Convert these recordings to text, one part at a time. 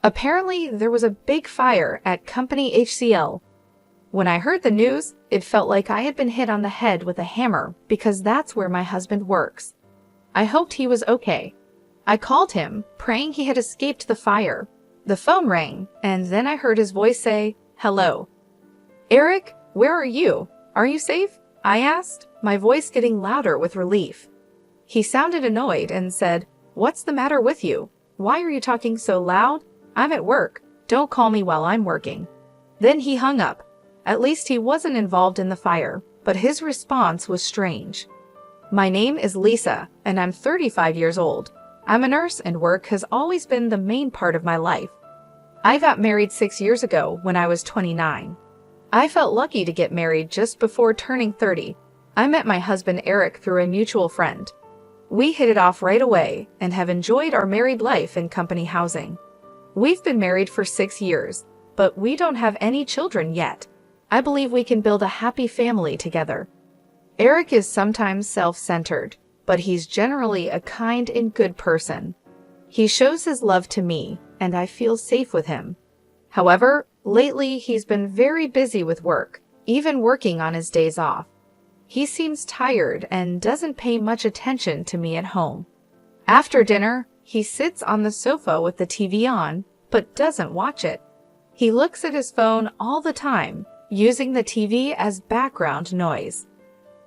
Apparently, there was a big fire at Company HCL. When I heard the news, it felt like I had been hit on the head with a hammer because that's where my husband works. I hoped he was okay. I called him, praying he had escaped the fire. The phone rang, and then I heard his voice say, "Hello. Eric, where are you? Are you safe?" I asked, my voice getting louder with relief. He sounded annoyed and said, "What's the matter with you? Why are you talking so loud? I'm at work. Don't call me while I'm working." Then he hung up. At least he wasn't involved in the fire, but his response was strange. My name is Lisa, and I'm 35 years old. I'm a nurse and work has always been the main part of my life. I got married 6 years ago when I was 29. I felt lucky to get married just before turning 30. I met my husband Eric through a mutual friend. We hit it off right away and have enjoyed our married life in company housing. We've been married for 6 years, but we don't have any children yet. I believe we can build a happy family together. Eric is sometimes self-centered, but he's generally a kind and good person. He shows his love to me, and I feel safe with him. However, lately he's been very busy with work, even working on his days off. He seems tired and doesn't pay much attention to me at home. After dinner, he sits on the sofa with the TV on, but doesn't watch it. He looks at his phone all the time, using the TV as background noise.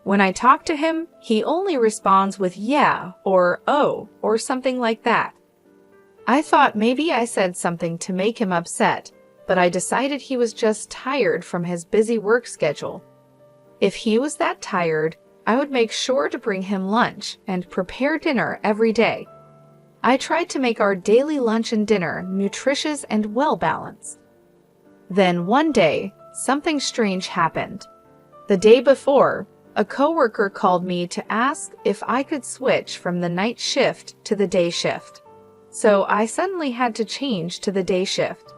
When I talk to him, he only responds with "yeah" or "oh" or something like that. I thought maybe I said something to make him upset, but I decided he was just tired from his busy work schedule. If he was that tired, I would make sure to bring him lunch and prepare dinner every day. I tried to make our daily lunch and dinner nutritious and well-balanced. Then one day, something strange happened. The day before, a coworker called me to ask if I could switch from the night shift to the day shift. So I suddenly had to change to the day shift.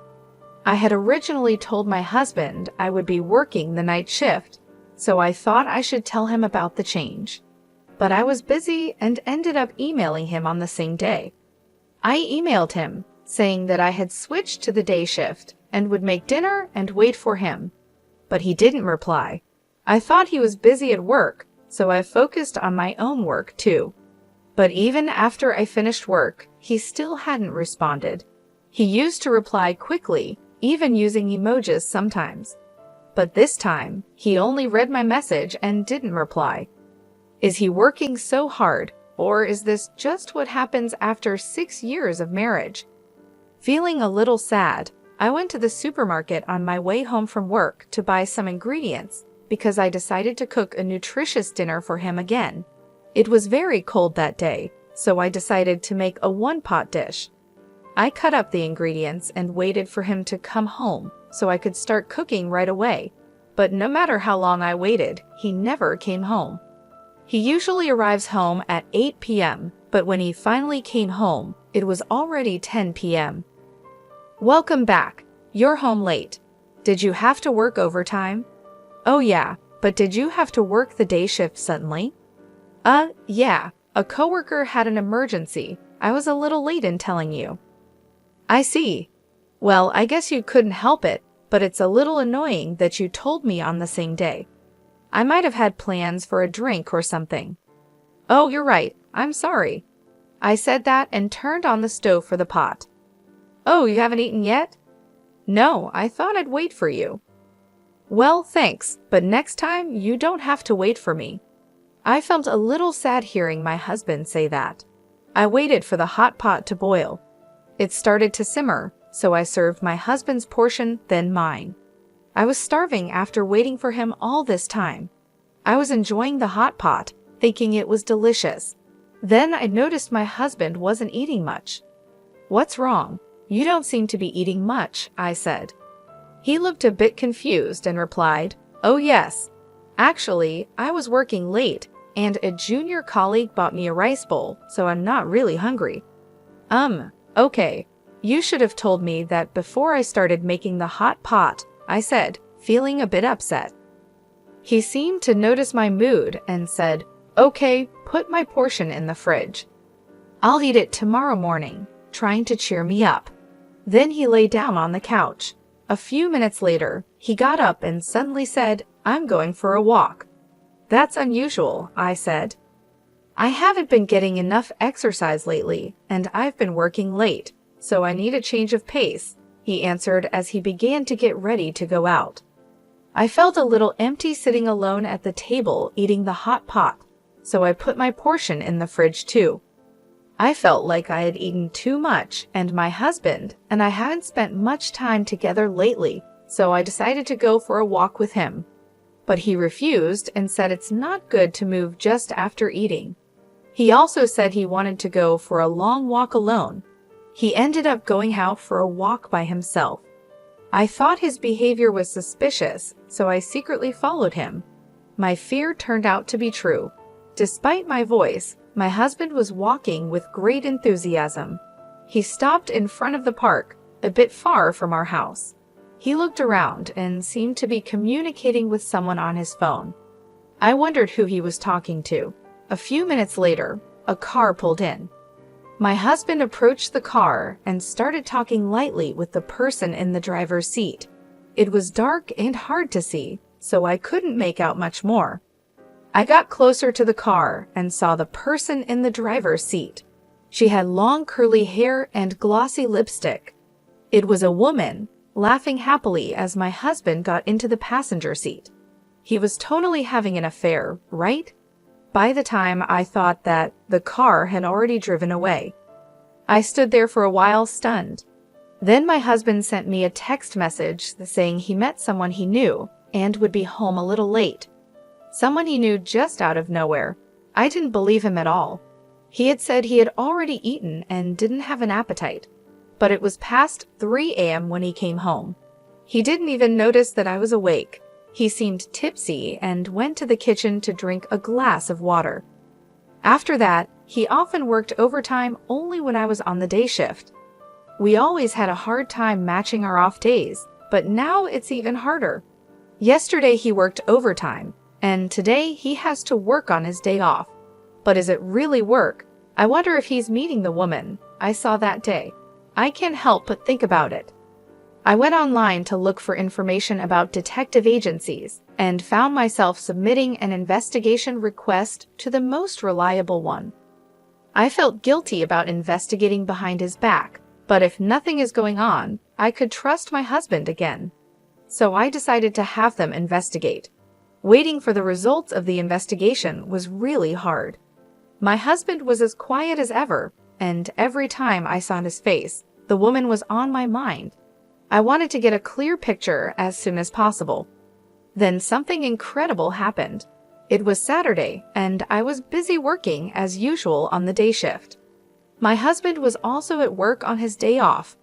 I had originally told my husband I would be working the night shift, so I thought I should tell him about the change. But I was busy and ended up emailing him on the same day. I emailed him, saying that I had switched to the day shift and would make dinner and wait for him. But he didn't reply. I thought he was busy at work, so I focused on my own work too. But even after I finished work, he still hadn't responded. He used to reply quickly, even using emojis sometimes. But this time, he only read my message and didn't reply. Is he working so hard, or is this just what happens after 6 years of marriage? Feeling a little sad, I went to the supermarket on my way home from work to buy some ingredients because I decided to cook a nutritious dinner for him again. It was very cold that day, so I decided to make a one-pot dish. I cut up the ingredients and waited for him to come home so I could start cooking right away. But no matter how long I waited, he never came home. He usually arrives home at 8 p.m., but when he finally came home, it was already 10 p.m. Welcome back. You're home late. Did you have to work overtime? Oh yeah, but did you have to work the day shift suddenly? Yeah. A coworker had an emergency. I was a little late in telling you. I see. Well, I guess you couldn't help it, but it's a little annoying that you told me on the same day. I might have had plans for a drink or something. Oh, you're right. I'm sorry. I said that and turned on the stove for the pot. Oh, you haven't eaten yet? No, I thought I'd wait for you. Well, thanks, but next time you don't have to wait for me. I felt a little sad hearing my husband say that. I waited for the hot pot to boil. It started to simmer, so I served my husband's portion, then mine. I was starving after waiting for him all this time. I was enjoying the hot pot, thinking it was delicious. Then I noticed my husband wasn't eating much. What's wrong? You don't seem to be eating much, I said. He looked a bit confused and replied, Oh yes. Actually, I was working late, and a junior colleague bought me a rice bowl, so I'm not really hungry. Okay. You should have told me that before I started making the hot pot, I said, feeling a bit upset. He seemed to notice my mood and said, Okay, put my portion in the fridge. I'll eat it tomorrow morning, trying to cheer me up. Then he lay down on the couch. A few minutes later, he got up and suddenly said, "I'm going for a walk." "That's unusual," I said. "I haven't been getting enough exercise lately, and I've been working late, so I need a change of pace," he answered as he began to get ready to go out. I felt a little empty sitting alone at the table eating the hot pot, so I put my portion in the fridge too. I felt like I had eaten too much, and my husband and I hadn't spent much time together lately, so I decided to go for a walk with him. But he refused and said it's not good to move just after eating. He also said he wanted to go for a long walk alone. He ended up going out for a walk by himself. I thought his behavior was suspicious, so I secretly followed him. My fear turned out to be true. Despite my voice, my husband was walking with great enthusiasm. He stopped in front of the park, a bit far from our house. He looked around and seemed to be communicating with someone on his phone. I wondered who he was talking to. A few minutes later, a car pulled in. My husband approached the car and started talking lightly with the person in the driver's seat. It was dark and hard to see, so I couldn't make out much more. I got closer to the car and saw the person in the driver's seat. She had long curly hair and glossy lipstick. It was a woman, laughing happily as my husband got into the passenger seat. He was totally having an affair, right? By the time I thought that, the car had already driven away. I stood there for a while stunned. Then my husband sent me a text message saying he met someone he knew and would be home a little late. Someone he knew just out of nowhere. I didn't believe him at all. He had said he had already eaten and didn't have an appetite. But it was past 3 a.m. when he came home. He didn't even notice that I was awake. He seemed tipsy and went to the kitchen to drink a glass of water. After that, he often worked overtime only when I was on the day shift. We always had a hard time matching our off days, but now it's even harder. Yesterday he worked overtime, and today he has to work on his day off. But is it really work? I wonder if he's meeting the woman I saw that day. I can't help but think about it. I went online to look for information about detective agencies and found myself submitting an investigation request to the most reliable one. I felt guilty about investigating behind his back, but if nothing is going on, I could trust my husband again. So I decided to have them investigate. Waiting for the results of the investigation was really hard. My husband was as quiet as ever, and every time I saw his face, the woman was on my mind. I wanted to get a clear picture as soon as possible. Then something incredible happened. It was Saturday, and I was busy working as usual on the day shift. My husband was also at work on his day off.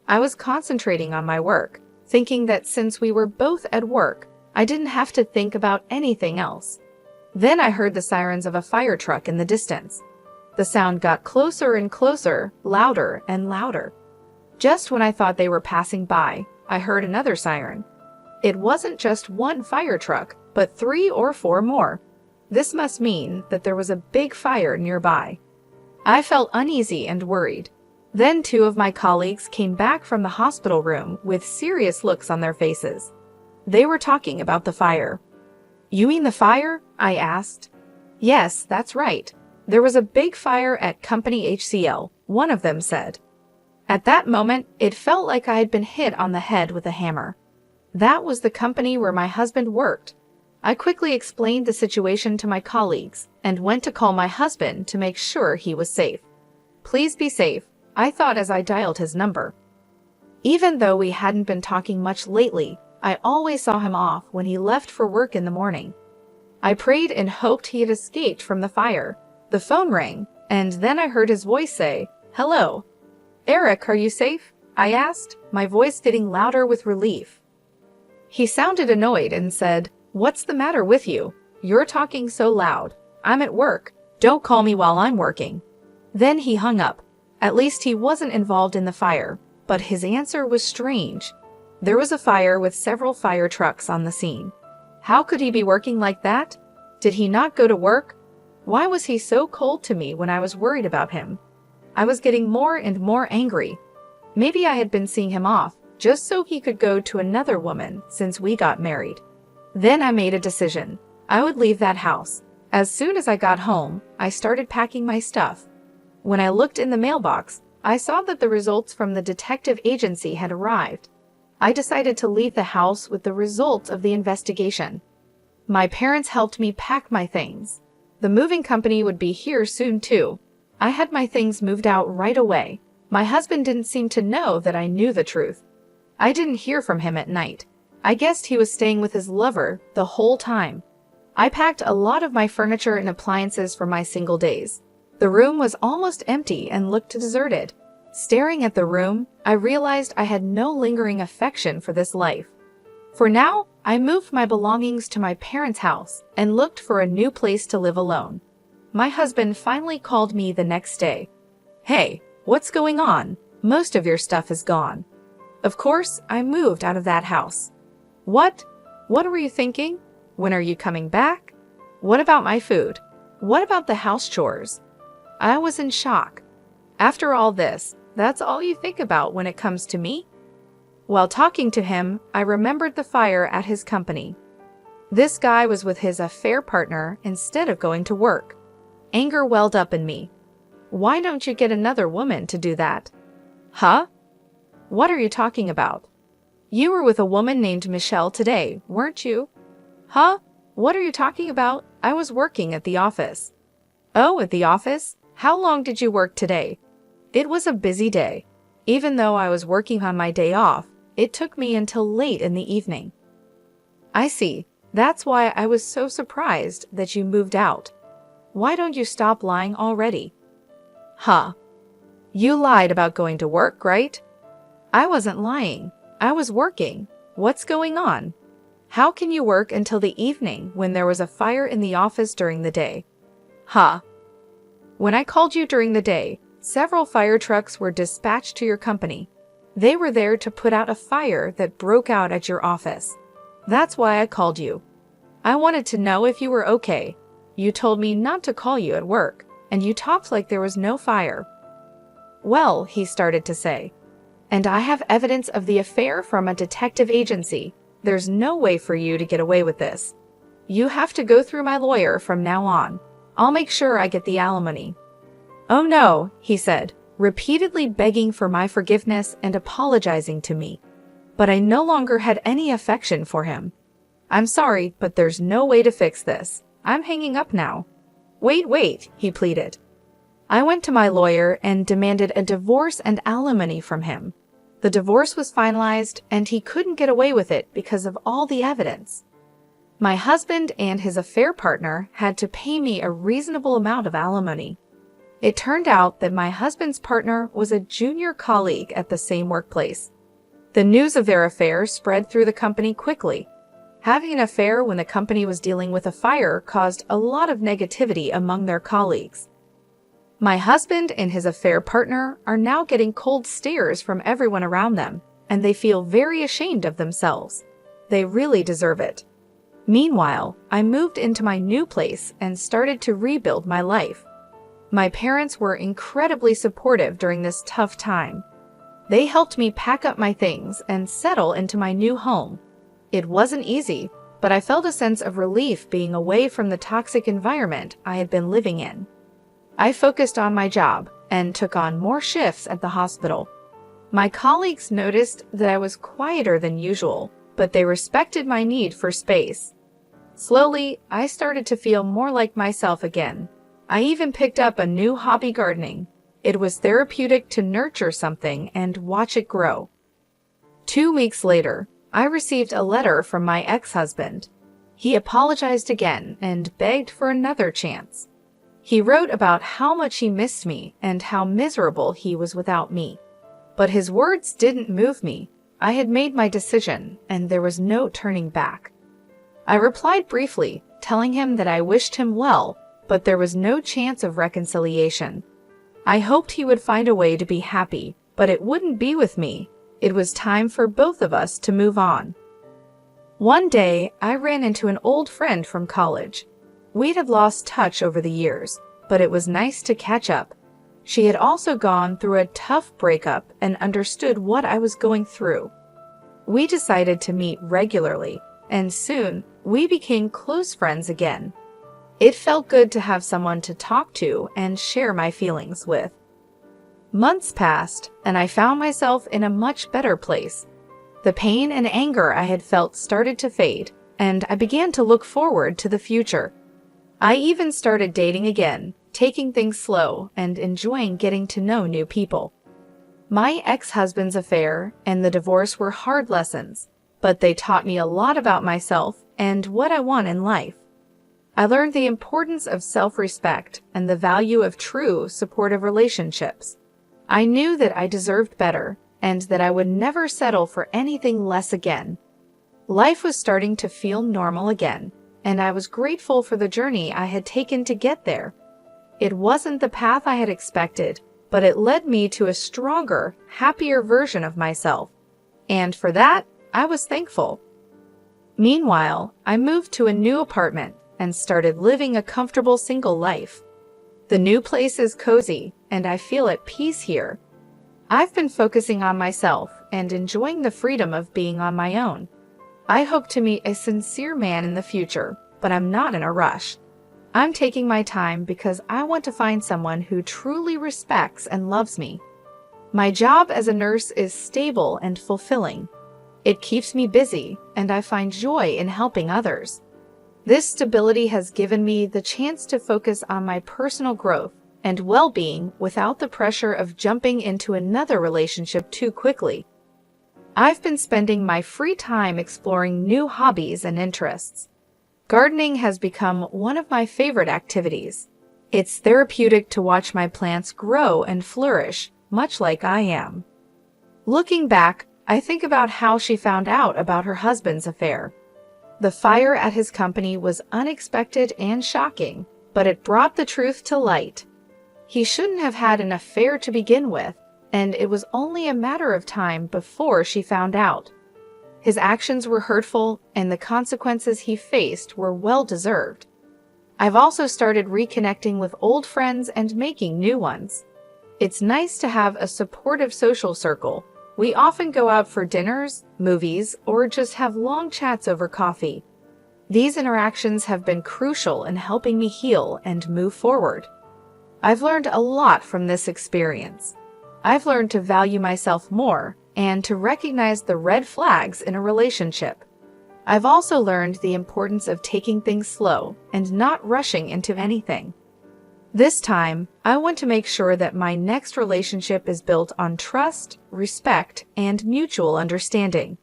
I was concentrating on my work, thinking that since we were both at work, I didn't have to think about anything else. Then I heard the sirens of a fire truck in the distance. The sound got closer and closer, louder and louder. Just when I thought they were passing by, I heard another siren. It wasn't just one fire truck, but 3 or 4 more. This must mean that there was a big fire nearby. I felt uneasy and worried. Then 2 of my colleagues came back from the hospital room with serious looks on their faces. They were talking about the fire. "You mean the fire?" I asked. "Yes, that's right. There was a big fire at Company HCL," one of them said. At that moment, it felt like I had been hit on the head with a hammer. That was the company where my husband worked. I quickly explained the situation to my colleagues and went to call my husband to make sure he was safe. "Please be safe," I thought as I dialed his number. Even though we hadn't been talking much lately, I always saw him off when he left for work in the morning. I prayed and hoped he had escaped from the fire. The phone rang, and then I heard his voice say, "Hello. Eric, are you safe?" I asked, my voice getting louder with relief. He sounded annoyed and said, "What's the matter with you? You're talking so loud. I'm at work. Don't call me while I'm working." Then he hung up. At least he wasn't involved in the fire, but his answer was strange. There was a fire with several fire trucks on the scene. How could he be working like that? Did he not go to work? Why was he so cold to me when I was worried about him? I was getting more and more angry. Maybe I had been seeing him off, just so he could go to another woman since we got married. Then I made a decision. I would leave that house. As soon as I got home, I started packing my stuff. When I looked in the mailbox, I saw that the results from the detective agency had arrived. I decided to leave the house with the results of the investigation. My parents helped me pack my things. The moving company would be here soon too. I had my things moved out right away. My husband didn't seem to know that I knew the truth. I didn't hear from him at night. I guessed he was staying with his lover the whole time. I packed a lot of my furniture and appliances for my single days. The room was almost empty and looked deserted. Staring at the room, I realized I had no lingering affection for this life. For now, I moved my belongings to my parents' house and looked for a new place to live alone. My husband finally called me the next day. "Hey, what's going on? Most of your stuff is gone." Of course, I moved out of that house. What? What were you thinking? When are you coming back? What about my food? What about the house chores? I was in shock. After all this, that's all you think about when it comes to me? While talking to him, I remembered the fire at his company. This guy was with his affair partner instead of going to work. Anger welled up in me. Why don't you get another woman to do that? Huh? What are you talking about? You were with a woman named Michelle today, weren't you? Huh? What are you talking about? I was working at the office. Oh, at the office? How long did you work today? It was a busy day. Even though I was working on my day off, it took me until late in the evening. I see. That's why I was so surprised that you moved out. Why don't you stop lying already? Huh? You lied about going to work, right? I wasn't lying. I was working. What's going on? How can you work until the evening when there was a fire in the office during the day? Huh? When I called you during the day, several fire trucks were dispatched to your company. They were there to put out a fire that broke out at your office. That's why I called you. I wanted to know if you were okay. You told me not to call you at work, and you talked like there was no fire. Well, he started to say. And I have evidence of the affair from a detective agency. There's no way for you to get away with this. You have to go through my lawyer from now on. I'll make sure I get the alimony. Oh no, he said, repeatedly begging for my forgiveness and apologizing to me. But I no longer had any affection for him. I'm sorry, but there's no way to fix this. I'm hanging up now. Wait, he pleaded. I went to my lawyer and demanded a divorce and alimony from him. The divorce was finalized, and he couldn't get away with it because of all the evidence. My husband and his affair partner had to pay me a reasonable amount of alimony. It turned out that my husband's partner was a junior colleague at the same workplace. The news of their affair spread through the company quickly. Having an affair when the company was dealing with a fire caused a lot of negativity among their colleagues. My husband and his affair partner are now getting cold stares from everyone around them, and they feel very ashamed of themselves. They really deserve it. Meanwhile, I moved into my new place and started to rebuild my life. My parents were incredibly supportive during this tough time. They helped me pack up my things and settle into my new home. It wasn't easy, but I felt a sense of relief being away from the toxic environment I had been living in. I focused on my job and took on more shifts at the hospital. My colleagues noticed that I was quieter than usual, but they respected my need for space. Slowly, I started to feel more like myself again. I even picked up a new hobby, gardening. It was therapeutic to nurture something and watch it grow. 2 weeks later, I received a letter from my ex-husband. He apologized again and begged for another chance. He wrote about how much he missed me and how miserable he was without me. But his words didn't move me. I had made my decision, and there was no turning back. I replied briefly, telling him that I wished him well, but there was no chance of reconciliation. I hoped he would find a way to be happy, but it wouldn't be with me. It was time for both of us to move on. One day, I ran into an old friend from college. We'd have lost touch over the years, but it was nice to catch up. She had also gone through a tough breakup and understood what I was going through. We decided to meet regularly, and soon we became close friends again. It felt good to have someone to talk to and share my feelings with. Months passed, and I found myself in a much better place. The pain and anger I had felt started to fade, and I began to look forward to the future. I even started dating again, taking things slow and enjoying getting to know new people. My ex-husband's affair and the divorce were hard lessons, but they taught me a lot about myself and what I want in life. I learned the importance of self-respect and the value of true, supportive relationships. I knew that I deserved better and that I would never settle for anything less again. Life was starting to feel normal again, and I was grateful for the journey I had taken to get there. It wasn't the path I had expected, but it led me to a stronger, happier version of myself. And for that, I was thankful. Meanwhile, I moved to a new apartment and started living a comfortable single life. The new place is cozy, and I feel at peace here. I've been focusing on myself and enjoying the freedom of being on my own. I hope to meet a sincere man in the future, but I'm not in a rush. I'm taking my time because I want to find someone who truly respects and loves me. My job as a nurse is stable and fulfilling. It keeps me busy, and I find joy in helping others. This stability has given me the chance to focus on my personal growth and well-being without the pressure of jumping into another relationship too quickly. I've been spending my free time exploring new hobbies and interests. Gardening has become one of my favorite activities. It's therapeutic to watch my plants grow and flourish, much like I am. Looking back, I think about how she found out about her husband's affair. The fire at his company was unexpected and shocking, but it brought the truth to light. He shouldn't have had an affair to begin with, and it was only a matter of time before she found out. His actions were hurtful, and the consequences he faced were well-deserved. I've also started reconnecting with old friends and making new ones. It's nice to have a supportive social circle. We often go out for dinners, movies, or just have long chats over coffee. These interactions have been crucial in helping me heal and move forward. I've learned a lot from this experience. I've learned to value myself more and to recognize the red flags in a relationship. I've also learned the importance of taking things slow and not rushing into anything. This time, I want to make sure that my next relationship is built on trust, respect, and mutual understanding.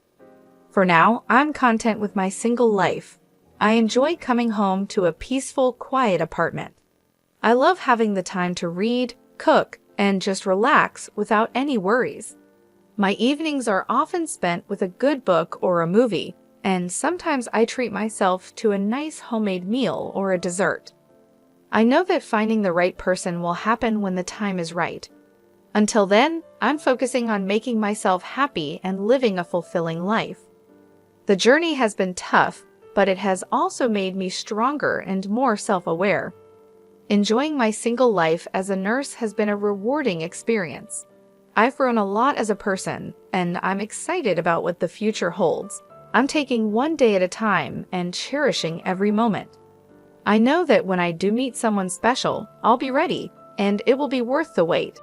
For now, I'm content with my single life. I enjoy coming home to a peaceful, quiet apartment. I love having the time to read, cook, and just relax without any worries. My evenings are often spent with a good book or a movie, and sometimes I treat myself to a nice homemade meal or a dessert. I know that finding the right person will happen when the time is right. Until then, I'm focusing on making myself happy and living a fulfilling life. The journey has been tough, but it has also made me stronger and more self-aware. Enjoying my single life as a nurse has been a rewarding experience. I've grown a lot as a person, and I'm excited about what the future holds. I'm taking one day at a time and cherishing every moment. I know that when I do meet someone special, I'll be ready, and it will be worth the wait.